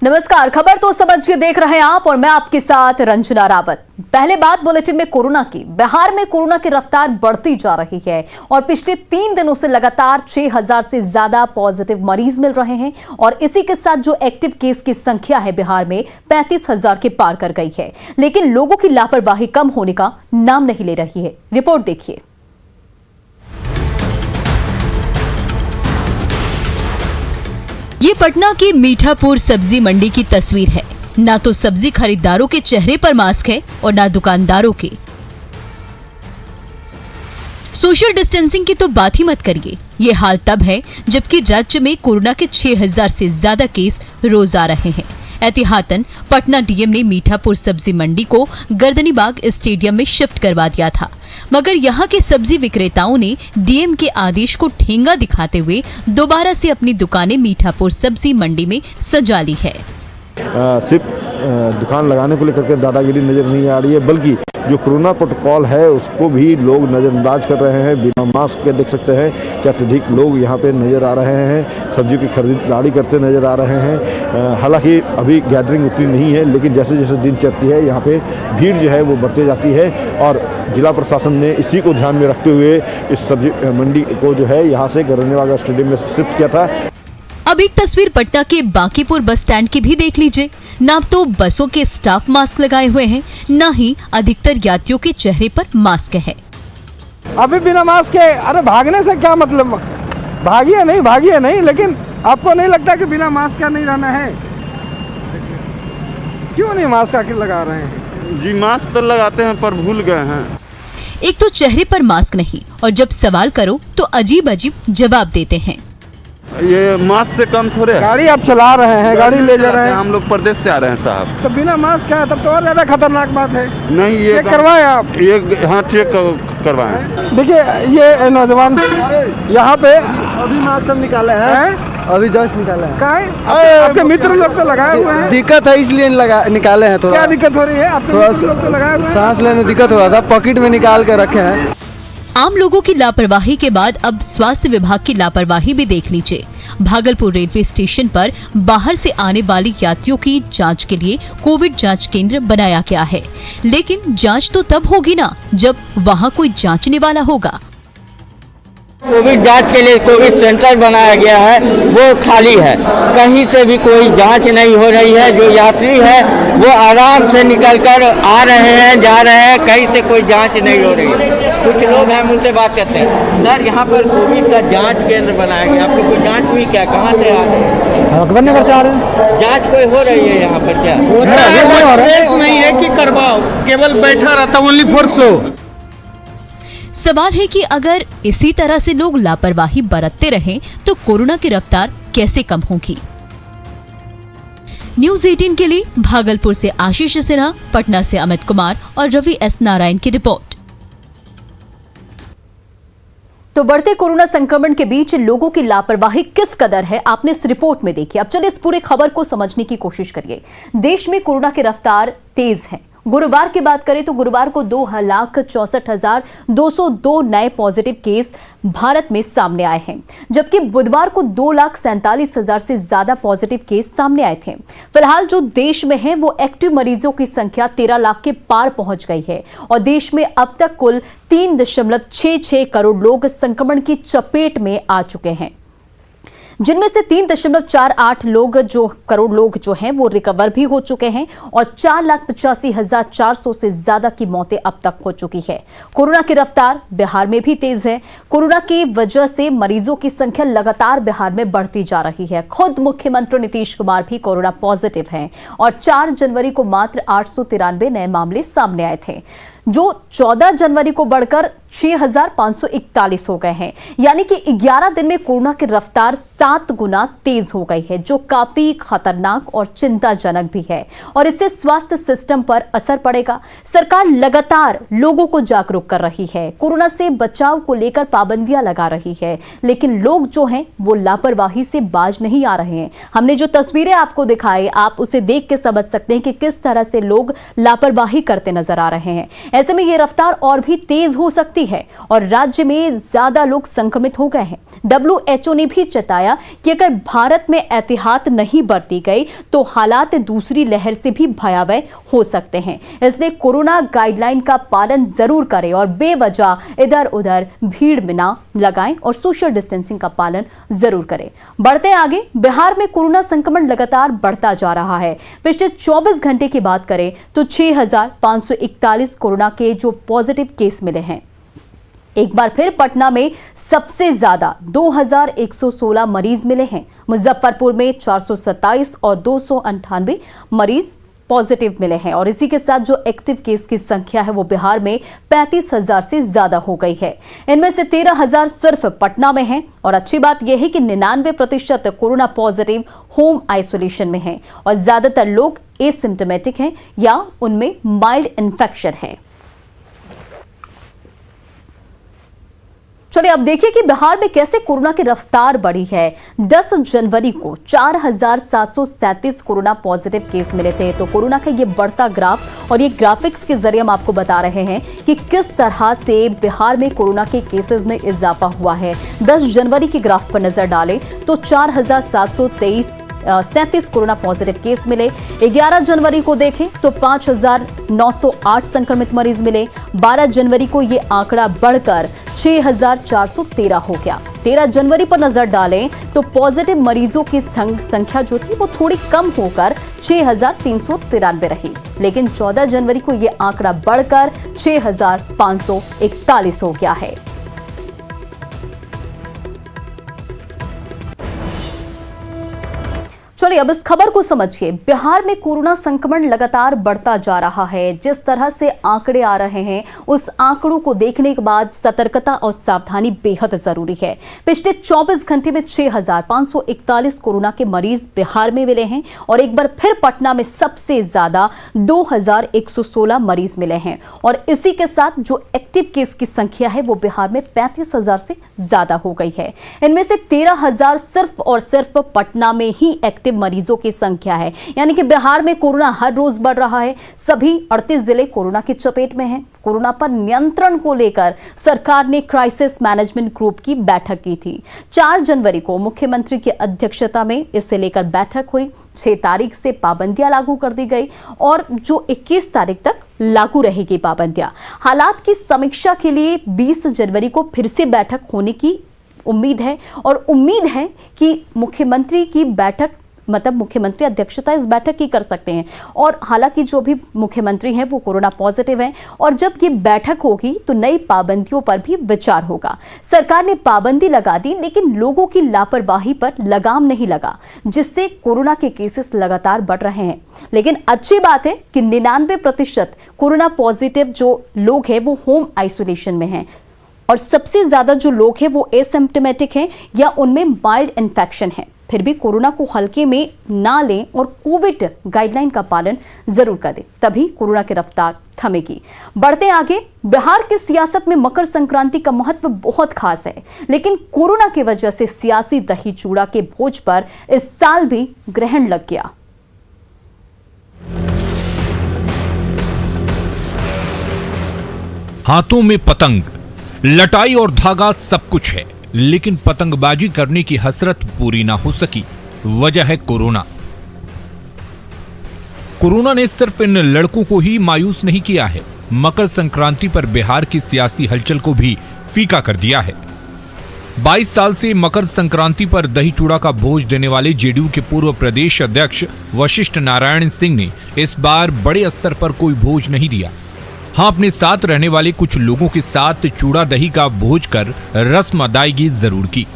नमस्कार, खबर तो समझिए देख रहे हैं आप और मैं आपके साथ रंजना रावत। पहले बात बुलेटिन में कोरोना की। बिहार में कोरोना की रफ्तार बढ़ती जा रही है और पिछले 3 दिनों से लगातार 6000 से ज्यादा पॉजिटिव मरीज मिल रहे हैं और इसी के साथ जो एक्टिव केस की संख्या है बिहार में 35,000 के पार कर गई है। लेकिन लोगों की लापरवाही कम होने का नाम नहीं ले रही है। रिपोर्ट देखिए। ये पटना की मीठापुर सब्जी मंडी की तस्वीर है। ना तो सब्जी खरीदारों के चेहरे पर मास्क है और ना दुकानदारों के। सोशल डिस्टेंसिंग की तो बात ही मत करिए। ये हाल तब है जबकि राज्य में कोरोना के 6000 से ज्यादा केस रोज आ रहे हैं। एहतियातन पटना डीएम ने मीठापुर सब्जी मंडी को गर्दनीबाग स्टेडियम में शिफ्ट करवा दिया था, मगर यहाँ के सब्जी विक्रेताओं ने डीएम के आदेश को ठेंगा दिखाते हुए दोबारा से अपनी दुकानें मीठापुर सब्जी मंडी में सजा ली है। सिर्फ दुकान लगाने को लेकर के दादागिरी नजर नहीं आ रही है, बल्कि जो कोरोना प्रोटोकॉल है उसको भी लोग नज़रअंदाज कर रहे हैं। बिना मास्क के देख सकते हैं कि अत्यधिक लोग यहाँ पे नज़र आ रहे हैं, सब्जी की खरीदारी करते नज़र आ रहे हैं। हालांकि अभी गैदरिंग उतनी नहीं है, लेकिन जैसे जैसे दिन चढ़ती है यहाँ पे भीड़ जो है वो बढ़ती जाती है और जिला प्रशासन ने इसी को ध्यान में रखते हुए इस सब्जी मंडी को जो है यहाँ से गर्दनीबाग स्टेडियम में शिफ्ट किया था। अब एक तस्वीर पटना के बांकीपुर बस स्टैंड की भी देख लीजिए। ना तो बसों के स्टाफ मास्क लगाए हुए हैं, ना ही अधिकतर यात्रियों के चेहरे पर मास्क है। अभी बिना मास्क के अरे भागने से क्या मतलब, भागिए नहीं, लेकिन आपको नहीं लगता कि बिना मास्क का नहीं रहना है? क्यों नहीं मास्क आके लगा रहे हैं? जी मास्क तो लगाते हैं पर भूल गए हैं। एक तो चेहरे पर मास्क नहीं और जब सवाल करो तो अजीब अजीब जवाब देते हैं। ये मास्क से कम थोड़े है। गाड़ी आप चला रहे हैं, गाड़ी ले जा रहे हैं, हम लोग प्रदेश से आ रहे हैं साहब। तो बिना मास्क का तब तो और ज्यादा खतरनाक बात है। नहीं ये चेक करवाए आप? ये हाँ चेक करवाएं। देखिए ये नौजवान यहाँ पे अभी मास्क सब निकाले हैं, अभी जस्ट निकाले हैं। आपके मित्र लोग तो लगाए हुए हैं। दिक्कत है इसलिए निकाले हैं। थोड़ा क्या दिक्कत हो रही है? आपके मित्र लोग तो लगाए हुए हैं। सांस लेने में दिक्कत हो रहा था, पॉकेट में निकाल के रखे हैं। आम लोगों की लापरवाही के बाद अब स्वास्थ्य विभाग की लापरवाही भी देख लीजिए। भागलपुर रेलवे स्टेशन पर बाहर से आने वाले यात्रियों की जांच के लिए कोविड जांच केंद्र बनाया गया है, लेकिन जांच तो तब होगी ना जब वहां कोई जांचने वाला होगा। कोविड जांच के लिए कोविड सेंटर बनाया गया है, वो खाली है। कहीं से भी कोई जांच नहीं हो रही है। जो यात्री है वो आराम से निकलकर आ रहे हैं, जा रहे हैं, कहीं से कोई जांच नहीं हो रही है। कुछ लोग हैं उनसे बात करते हैं। सर यहाँ पर कोविड का जांच केंद्र बनाया गया, आप लोग को जांच हुई क्या? कहाँ से आ रहे हैं? अकबर से आ रहे हैं। जाँच कोई हो रही है यहाँ पर क्या? नहीं है कि करवाओ, केवल बैठा रहता ओनली फॉर शो। सवाल है कि अगर इसी तरह से लोग लापरवाही बरतते रहें तो कोरोना की रफ्तार कैसे कम होगी। न्यूज़ 18 के लिए भागलपुर से आशीष सिन्हा, पटना से अमित कुमार और रवि एस नारायण की रिपोर्ट। तो बढ़ते कोरोना संक्रमण के बीच लोगों की लापरवाही किस कदर है आपने इस रिपोर्ट में देखी। अब चलिए इस पूरी खबर को समझने की कोशिश करिए। देश में कोरोना की रफ्तार तेज है। गुरुवार की बात करें तो गुरुवार को 2,64,202 नए पॉजिटिव केस भारत में सामने आए हैं, जबकि बुधवार को 2,47,000 से ज्यादा पॉजिटिव केस सामने आए थे। फिलहाल जो देश में है वो एक्टिव मरीजों की संख्या 13 लाख के पार पहुंच गई है और देश में अब तक कुल 3.66 करोड़ लोग संक्रमण की चपेट में आ चुके हैं, जिनमें से 3.48 करोड़ लोग जो हैं वो रिकवर भी हो चुके हैं और 4,85,400 से ज्यादा की मौतें अब तक हो चुकी है। कोरोना की रफ्तार बिहार में भी तेज है। कोरोना की वजह से मरीजों की संख्या लगातार बिहार में बढ़ती जा रही है। खुद मुख्यमंत्री नीतीश कुमार भी कोरोना पॉजिटिव हैं और 4 जनवरी को मात्र 893 नए मामले सामने आए थे, जो 14 जनवरी को बढ़कर 6,541 हो गए हैं। यानी कि 11 दिन में कोरोना की रफ्तार 7 गुना तेज हो गई है, जो काफी खतरनाक और चिंताजनक भी है और इससे स्वास्थ्य सिस्टम पर असर पड़ेगा। सरकार लगातार लोगों को जागरूक कर रही है, कोरोना से बचाव को लेकर पाबंदियां लगा रही है, लेकिन लोग जो हैं वो लापरवाही से बाज नहीं आ रहे हैं। हमने जो तस्वीरें आपको दिखाई, आप उसे देख के समझ सकते हैं कि किस तरह से लोग लापरवाही करते नजर आ रहे हैं। ऐसे में ये रफ्तार और भी तेज हो सकती है और राज्य में ज्यादा लोग संक्रमित हो गए हैं। WHO ने भी चेताया कि अगर भारत में एहतियात नहीं बरती गई तो हालात दूसरी लहर से भी भयावह हो सकते हैं। इसलिए कोरोना गाइडलाइन का पालन जरूर करें और बेवजह इधर उधर भीड़ में ना लगाएं और सोशल डिस्टेंसिंग का पालन जरूर करें। बढ़ते आगे, बिहार में कोरोना संक्रमण लगातार बढ़ता जा रहा है। पिछले 24 घंटे की बात करें तो 6,541 कोरोना के जो पॉजिटिव केस मिले हैं। एक बार फिर पटना में सबसे ज्यादा 2,116 मरीज मिले हैं। मुजफ्फरपुर में 427 और 298 मरीज पॉजिटिव मिले हैं और इसी के साथ जो एक्टिव केस की संख्या है वो बिहार में 35,000 से ज्यादा हो गई है। इनमें से 13,000 सिर्फ पटना में हैं और अच्छी बात यह है कि 99% कोरोना पॉजिटिव होम आइसोलेशन में हैं और ज्यादातर लोग एसिम्टोमेटिक हैं या उनमें माइल्ड इन्फेक्शन है। चलिए अब देखिए कि बिहार में कैसे कोरोना की रफ्तार बढ़ी है। 10 जनवरी को 4,737 कोरोना पॉजिटिव केस मिले थे। तो कोरोना का ये बढ़ता ग्राफ और ये ग्राफिक्स के जरिए हम आपको बता रहे हैं कि किस तरह से बिहार में कोरोना के केसेस में इजाफा हुआ है। 10 जनवरी के ग्राफ पर नजर डालें तो 4,737 कोरोना पॉजिटिव केस मिले। 11 जनवरी को देखें तो 5,908 संक्रमित मरीज मिले। 12 जनवरी को ये आंकड़ा बढ़कर 6,413 हो गया। 13 जनवरी पर नजर डालें तो पॉजिटिव मरीजों की संख्या जो थी वो थोड़ी कम होकर 6,393 रही, लेकिन 14 जनवरी को ये आंकड़ा बढ़कर 6,541 हो गया है। चलिए अब इस खबर को समझिए। बिहार में कोरोना संक्रमण लगातार बढ़ता जा रहा है। जिस तरह से आंकड़े आ रहे हैं उस आंकड़ों को देखने के बाद सतर्कता और सावधानी बेहद जरूरी है। पिछले 24 घंटे में 6,541 कोरोना के मरीज बिहार में मिले हैं और एक बार फिर पटना में सबसे ज्यादा 2,116 मरीज मिले हैं और इसी के साथ जो एक्टिव केस की संख्या है वो बिहार में 35,000 से ज्यादा हो गई है। इनमें से 13,000 सिर्फ और सिर्फ पटना में ही एक्टिव मरीजों की संख्या है, यानी कि बिहार में कोरोना हर रोज बढ़ रहा है। सभी 38 जिले कोरोना की चपेट में हैं। कोरोना पर नियंत्रण को लेकर सरकार ने क्राइसिस मैनेजमेंट ग्रुप की बैठक की थी। 4 जनवरी को मुख्यमंत्री की अध्यक्षता में इससे लेकर बैठक हुई। 6 तारीख से पाबंदियां लागू कर दी गई और जो 21 तारीख तक लागू रहेगी पाबंदियां। हालात की समीक्षा के लिए 20 जनवरी को फिर से बैठक होने की उम्मीद है और उम्मीद है कि मुख्यमंत्री की बैठक मुख्यमंत्री अध्यक्षता इस बैठक की कर सकते हैं और हालांकि जो भी मुख्यमंत्री हैं वो कोरोना पॉजिटिव हैं और जब ये बैठक होगी तो नई पाबंदियों पर भी विचार होगा। सरकार ने पाबंदी लगा दी लेकिन लोगों की लापरवाही पर लगाम नहीं लगा, जिससे कोरोना के केसेस लगातार बढ़ रहे हैं। लेकिन अच्छी बात है कि 99% कोरोना पॉजिटिव जो लोग हैं वो होम आइसोलेशन में हैं और सबसे ज्यादा जो लोग हैं वो एसिम्प्टोमेटिक हैं या उनमें माइल्ड इन्फेक्शन है। फिर भी कोरोना को हल्के में ना लें और कोविड गाइडलाइन का पालन जरूर करें, तभी कोरोना की रफ्तार थमेगी। बढ़ते आगे, बिहार की सियासत में मकर संक्रांति का महत्व बहुत खास है, लेकिन कोरोना की वजह से सियासी दही चूड़ा के बोझ पर इस साल भी ग्रहण लग गया। हाथों में पतंग, लटाई और धागा सब कुछ है, लेकिन पतंगबाजी करने की हसरत पूरी ना हो सकी। वजह है कोरोना। कोरोना ने सिर्फ इन लड़कों को ही मायूस नहीं किया है, मकर संक्रांति पर बिहार की सियासी हलचल को भी फीका कर दिया है। 22 साल से मकर संक्रांति पर दही चूड़ा का भोज देने वाले जेडीयू के पूर्व प्रदेश अध्यक्ष वशिष्ठ नारायण सिंह ने इस बार बड़े स्तर पर कोई भोज नहीं दिया। हाँ, अपने साथ रहने वाले कुछ लोगों के साथ चूड़ा दही का भोज कर रस्म अदायगी जरूर की।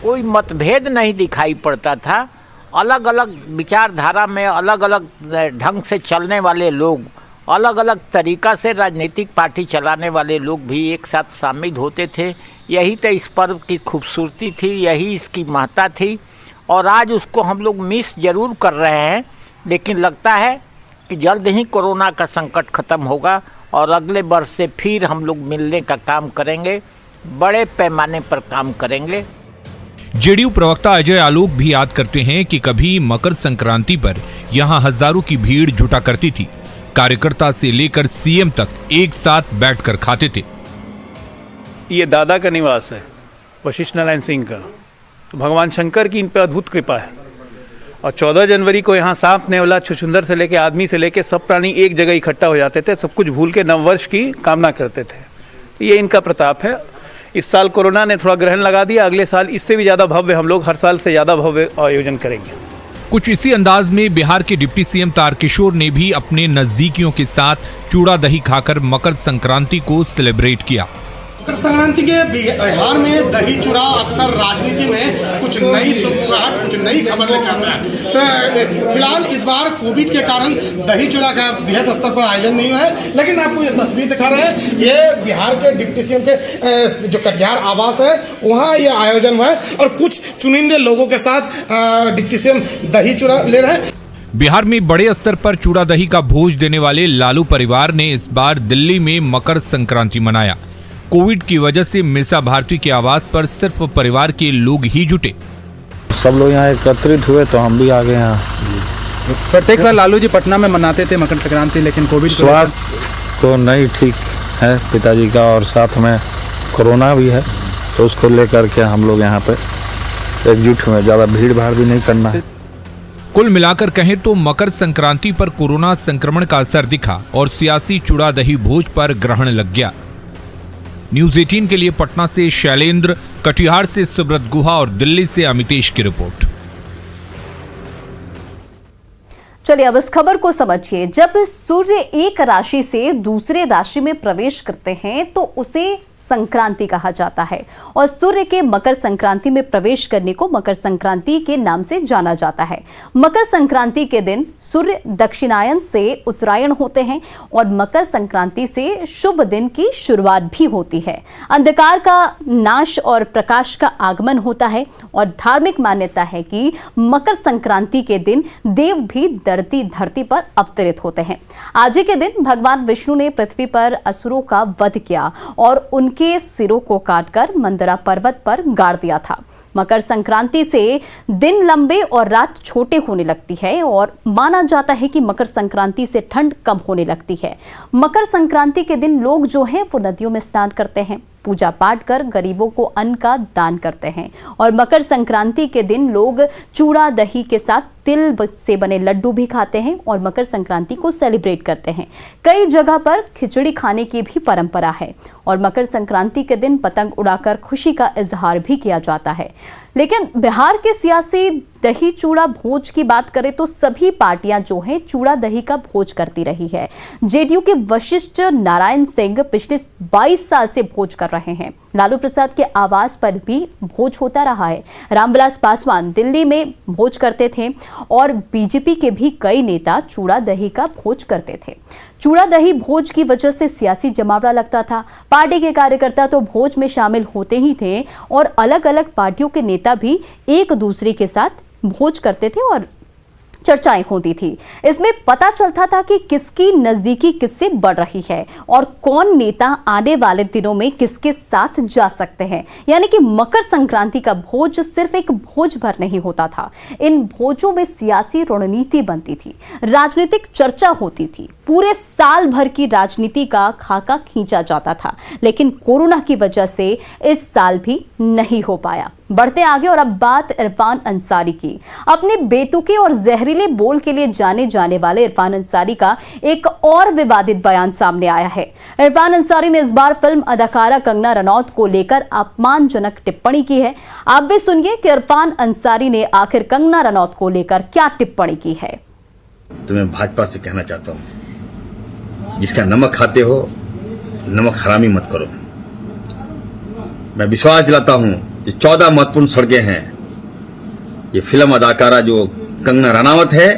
कोई मतभेद नहीं दिखाई पड़ता था। अलग अलग विचारधारा में अलग अलग ढंग से चलने वाले लोग, अलग अलग तरीका से राजनीतिक पार्टी चलाने वाले लोग भी एक साथ शामिल होते थे। यही तो इस पर्व की खूबसूरती थी, यही इसकी महत्ता थी और आज उसको हम लोग मिस जरूर कर रहे हैं। लेकिन लगता है कि जल्द ही कोरोना का संकट खत्म होगा और अगले वर्ष से फिर हम लोग मिलने का काम करेंगे, बड़े पैमाने पर काम करेंगे। जेडीयू प्रवक्ता अजय आलोक भी याद करते हैं कि कभी मकर संक्रांति पर यहां हजारों की भीड़ जुटा करती थी। कार्यकर्ता से लेकर सीएम तक एक साथ बैठकर खाते थे। ये दादा का निवास है वशिष्ठ नारायण सिंह का, तो भगवान शंकर की इन पर अद्भुत कृपा है। और 14 जनवरी को यहाँ सांप, नेवला, छुछुंदर से लेके आदमी से लेके सब प्राणी एक जगह इकट्ठा हो जाते थे, सब कुछ भूल के नववर्ष की कामना करते थे। ये इनका प्रताप है। इस साल कोरोना ने थोड़ा ग्रहण लगा दिया, अगले साल इससे भी ज़्यादा भव्य हम लोग हर साल से ज़्यादा भव्य आयोजन करेंगे। कुछ इसी अंदाज में बिहार के डिप्टी सीएम तारकिशोर ने भी अपने नजदीकियों के साथ चूड़ा दही खाकर मकर संक्रांति को सेलिब्रेट किया। मकर संक्रांति के बिहार में दही चूड़ा अक्सर राजनीति में कुछ नई सुगबुगाहट, कुछ नई खबर लेकर आता है। तो फिलहाल इस बार कोविड के कारण दही चूड़ा का बृहद स्तर पर आयोजन नहीं हुआ है, लेकिन आपको ये तस्वीर दिखा रहे हैं, ये बिहार के डिप्टी सीएम के जो कटिहार आवास है वहाँ ये आयोजन हुआ है और कुछ चुनिंदे लोगों के साथ डिप्टी सीएम दही चूड़ा ले रहे हैं। बिहार में बड़े स्तर पर चूड़ा दही का भोज देने वाले लालू परिवार ने इस बार दिल्ली में मकर संक्रांति मनाया। कोविड की वजह से मीसा भारती के आवास पर सिर्फ परिवार के लोग ही जुटे। सब लोग यहाँ एकत्रित हुए तो हम भी आ गए यहाँ। प्रत्येक साल लालू जी पटना में मनाते थे मकर संक्रांति, लेकिन कोविड स्वास्थ्य तो नहीं ठीक है पिताजी का, और साथ में कोरोना भी है, तो उसको लेकर के हम लोग यहाँ पे एकजुट हुए। ज़्यादा भीड़ भाड़ भी नहीं करना है। कुल मिलाकर कहें तो मकर संक्रांति पर कोरोना संक्रमण का असर दिखा और सियासी चूड़ा दही भोज पर ग्रहण लग गया। न्यूज 18 के लिए पटना से शैलेंद्र, कटिहार से सुब्रत गुहा और दिल्ली से अमितेश की रिपोर्ट। चलिए अब इस खबर को समझिए। जब सूर्य एक राशि से दूसरे राशि में प्रवेश करते हैं तो उसे संक्रांति कहा जाता है और सूर्य के मकर संक्रांति में प्रवेश करने को मकर संक्रांति के नाम से जाना जाता है। मकर संक्रांति के दिन सूर्य दक्षिणायन से उत्तरायण होते हैं और मकर संक्रांति से शुभ दिन की शुरुआत भी होती है। अंधकार का नाश और प्रकाश का आगमन होता है और धार्मिक मान्यता है कि मकर संक्रांति के दिन देव भी धरती पर अवतरित होते हैं। आज के दिन भगवान विष्णु ने पृथ्वी पर असुरों का वध किया और उनके सिरों को काटकर मंदरा पर्वत पर गाड़ दिया था। मकर संक्रांति से दिन लंबे और रात छोटे होने लगती है और माना जाता है कि मकर संक्रांति से ठंड कम होने लगती है। मकर संक्रांति के दिन लोग जो हैं वो नदियों में स्नान करते हैं, पूजा पाठ कर गरीबों को अन्न का दान करते हैं और मकर संक्रांति के दिन लोग चूड़ा दही के साथ तिल से बने लड्डू भी खाते हैं और मकर संक्रांति को सेलिब्रेट करते हैं। कई जगह पर खिचड़ी खाने की भी परंपरा है और मकर संक्रांति के दिन पतंग उड़ाकर खुशी का इजहार भी किया जाता है। लेकिन बिहार के सियासी दही चूड़ा भोज की बात करें तो सभी पार्टियां जो हैं चूड़ा दही का भोज करती रही है। जेडीयू के वशिष्ठ नारायण सिंह पिछले 22 साल से भोज कर रहे हैं। लालू प्रसाद के आवास पर भी भोज होता रहा है। रामविलास पासवान दिल्ली में भोज करते थे और बीजेपी के भी कई नेता चूड़ा दही का भोज करते थे। चूड़ा दही भोज की वजह से सियासी जमावड़ा लगता था। पार्टी के कार्यकर्ता तो भोज में शामिल होते ही थे और अलग अलग पार्टियों के नेता भी एक दूसरे के साथ भोज करते थे और चर्चाएं होती थी। इसमें पता चलता था कि किसकी नजदीकी किससे बढ़ रही है और कौन नेता आने वाले दिनों में किसके साथ जा सकते हैं। यानी कि मकर संक्रांति का भोज सिर्फ एक भोज भर नहीं होता था। इन भोजों में सियासी रणनीति बनती थी, राजनीतिक चर्चा होती थी, पूरे साल भर की राजनीति का खाका खींचा जाता था। लेकिन कोरोना की वजह से इस साल भी नहीं हो पाया। बढ़ते आगे और अब बात इरफान अंसारी की। अपने बेतुके और जहरीले बोल के लिए जाने जाने वाले इरफान अंसारी का एक और विवादित बयान सामने आया है। इरफान अंसारी ने इस बार फिल्म अदाकारा कंगना रनौत को लेकर अपमानजनक टिप्पणी की है। आप भी सुनिए कि इरफान अंसारी ने आखिर कंगना रनौत को लेकर क्या टिप्पणी की है। तो मैं भाजपा से कहना चाहता हूं, जिसका नमक खाते हो नमक हरामी मत करो। मैं विश्वास दिलाता हूं, ये 14 महत्वपूर्ण सड़कें हैं, ये फिल्म अदाकारा जो कंगना रनावत है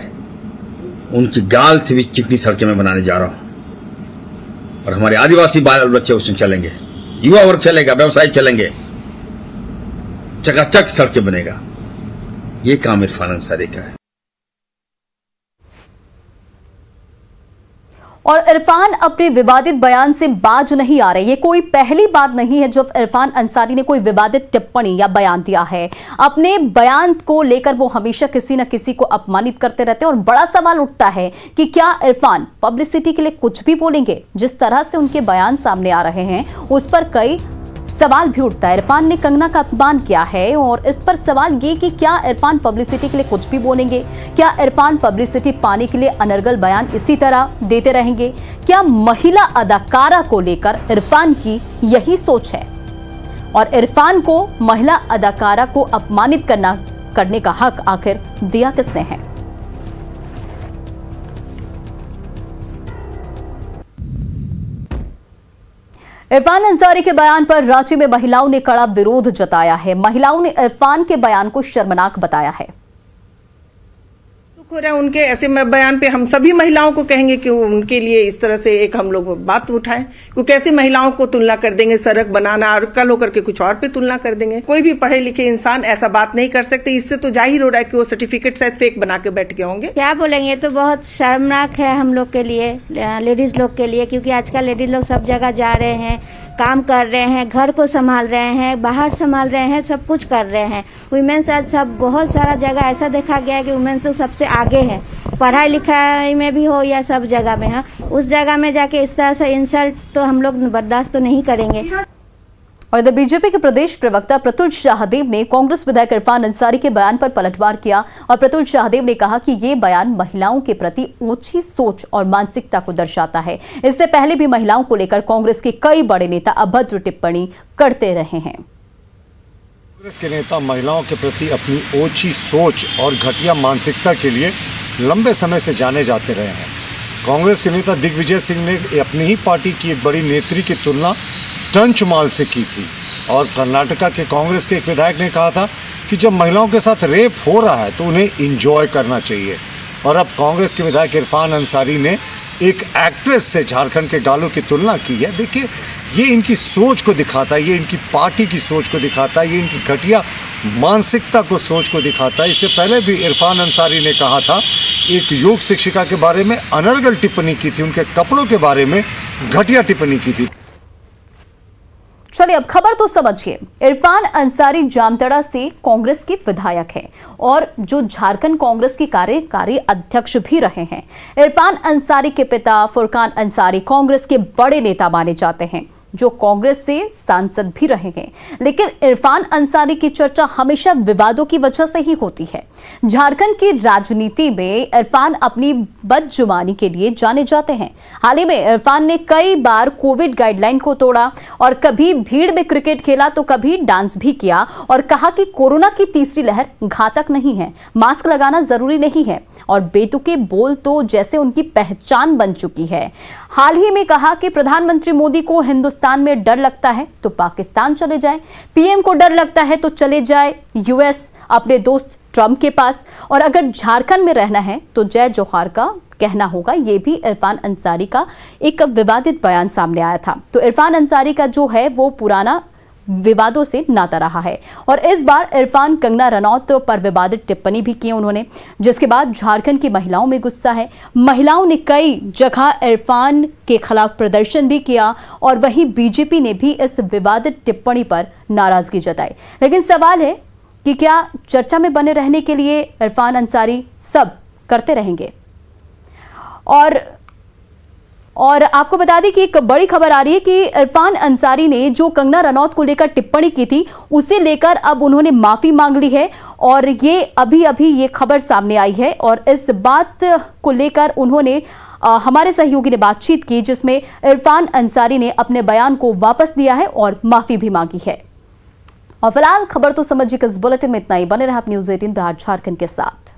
उनकी गाल से भी चिकनी सड़कें मैं बनाने जा रहा हूं। और हमारे आदिवासी बाल बच्चे उसमें चलेंगे, युवा वर्ग चलेगा, व्यवसाय चलेंगे, चकाचक सड़कें बनेगा। ये काम इरफान अंसारी का है। और इरफान अपने विवादित बयान से बाज नहीं आ रहे। ये कोई पहली बार नहीं है जब इरफान अंसारी ने कोई विवादित टिप्पणी या बयान दिया है। अपने बयान को लेकर वो हमेशा किसी न किसी को अपमानित करते रहते हैं और बड़ा सवाल उठता है कि क्या इरफान पब्लिसिटी के लिए कुछ भी बोलेंगे। जिस तरह से उनके बयान सामने आ रहे हैं उस पर कई सवाल भी उठता है। इरफान ने कंगना का अपमान किया है और इस पर सवाल ये कि क्या इरफान पब्लिसिटी के लिए कुछ भी बोलेंगे। क्या इरफान पब्लिसिटी पाने के लिए अनर्गल बयान इसी तरह देते रहेंगे। क्या महिला अदाकारा को लेकर इरफान की यही सोच है और इरफान को महिला अदाकारा को अपमानित करने का हक आखिर दिया किसने है। इरफान अंसारी के बयान पर रांची में महिलाओं ने कड़ा विरोध जताया है। महिलाओं ने इरफान के बयान को शर्मनाक बताया है। हो रहा है उनके ऐसे बयान पे हम सभी महिलाओं को कहेंगे कि उनके लिए इस तरह से एक हम लोग बात उठाएं। क्योंकि कैसे महिलाओं को तुलना कर देंगे, सड़क बनाना और कल होकर के कुछ और पे तुलना कर देंगे। कोई भी पढ़े लिखे इंसान ऐसा बात नहीं कर सकते। इससे तो जाहिर हो रहा है कि वो सर्टिफिकेट शायद फेक बना के बैठ गए होंगे। क्या बोलेंगे, ये तो बहुत शर्मनाक है हम लोग के लिए, लेडीज लोग के लिए। क्योंकि आजकल लेडीज लोग सब जगह जा रहे हैं, काम कर रहे हैं, घर को संभाल रहे हैं, बाहर संभाल रहे हैं, सब कुछ कर रहे हैं। वुमेन्स आज सब बहुत सारा जगह ऐसा देखा गया है कि वुमेन्स तो सबसे आगे है, पढ़ाई लिखाई में भी हो या सब जगह में। हाँ, उस जगह में जाके इस तरह से इंसल्ट तो हम लोग बर्दाश्त तो नहीं करेंगे। और इधर बीजेपी के प्रदेश प्रवक्ता प्रतुल शाहदेव ने कांग्रेस विधायक इरफान अंसारी के बयान पर पलटवार किया और प्रतुल शाहदेव ने कहा कि ये बयान महिलाओं के प्रति ऊंची सोच और मानसिकता को दर्शाता है। इससे पहले भी महिलाओं को लेकर कांग्रेस के कई बड़े नेता अभद्र टिप्पणी करते रहे हैं। कांग्रेस के नेता महिलाओं के प्रति अपनी ऊंची सोच और घटिया मानसिकता के लिए लंबे समय से जाने जाते रहे हैं। कांग्रेस के नेता दिग्विजय सिंह ने अपनी ही पार्टी की एक बड़ी नेत्री की तुलना टंचमाल से की थी और कर्नाटका के कांग्रेस के एक विधायक ने कहा था कि जब महिलाओं के साथ रेप हो रहा है तो उन्हें इंजॉय करना चाहिए। और अब कांग्रेस के विधायक इरफान अंसारी ने एक एक्ट्रेस से झारखंड के गालों की तुलना की है। देखिए, ये इनकी सोच को दिखाता है, ये इनकी पार्टी की सोच को दिखाता है, ये इनकी घटिया मानसिकता को सोच को दिखाता है। इससे पहले भी इरफान अंसारी ने कहा था, एक योग शिक्षिका के बारे में अनर्गल टिप्पणी की थी, उनके कपड़ों के बारे में घटिया टिप्पणी की थी। चलिए अब खबर तो समझिए। इरफान अंसारी जामताड़ा से कांग्रेस के विधायक हैं और जो झारखंड कांग्रेस के कार्यकारी अध्यक्ष भी रहे हैं। इरफान अंसारी के पिता फुरकान अंसारी कांग्रेस के बड़े नेता माने जाते हैं जो कांग्रेस से सांसद भी रहे हैं। लेकिन इरफान अंसारी की चर्चा हमेशा विवादों की वजह से ही होती है। झारखंड की राजनीति में इरफान अपनी बदजुबानी के लिए जाने जाते हैं। हाल ही में इरफान ने कई बार कोविड गाइडलाइन को तोड़ा और कभी भीड़ में क्रिकेट खेला तो कभी डांस भी किया और कहा कि कोरोना की तीसरी लहर घातक नहीं है, मास्क लगाना जरूरी नहीं है और बेतुके बोल तो जैसे उनकी पहचान बन चुकी है। हाल ही में कहा कि प्रधानमंत्री मोदी को हिंदुस्तान में डर लगता है तो पाकिस्तान चले जाए, पीएम को डर लगता है तो चले जाए यूएस अपने दोस्त ट्रंप के पास, और अगर झारखंड में रहना है तो जय जोहार का कहना होगा। ये भी इरफान अंसारी का एक विवादित बयान सामने आया था। तो इरफान अंसारी का जो है वो पुराना विवादों से नाता रहा है और इस बार इरफान कंगना रनौत पर विवादित टिप्पणी भी की उन्होंने, जिसके बाद झारखंड की महिलाओं में गुस्सा है। महिलाओं ने कई जगह इरफान के खिलाफ प्रदर्शन भी किया और वहीं बीजेपी ने भी इस विवादित टिप्पणी पर नाराजगी जताई। लेकिन सवाल है कि क्या चर्चा में बने रहने के लिए इरफान अंसारी सब करते रहेंगे। और आपको बता दें कि एक बड़ी खबर आ रही है कि इरफान अंसारी ने जो कंगना रनौत को लेकर टिप्पणी की थी उसे लेकर अब उन्होंने माफी मांग ली है और ये अभी ये खबर सामने आई है और इस बात को लेकर उन्होंने हमारे सहयोगी ने बातचीत की जिसमें इरफान अंसारी ने अपने बयान को वापस लिया है और माफी भी मांगी है। और फिलहाल खबर तो समझिए कि इस बुलेटिन में इतना ही। बने रहा न्यूज़ 18 बिहार झारखंड के साथ।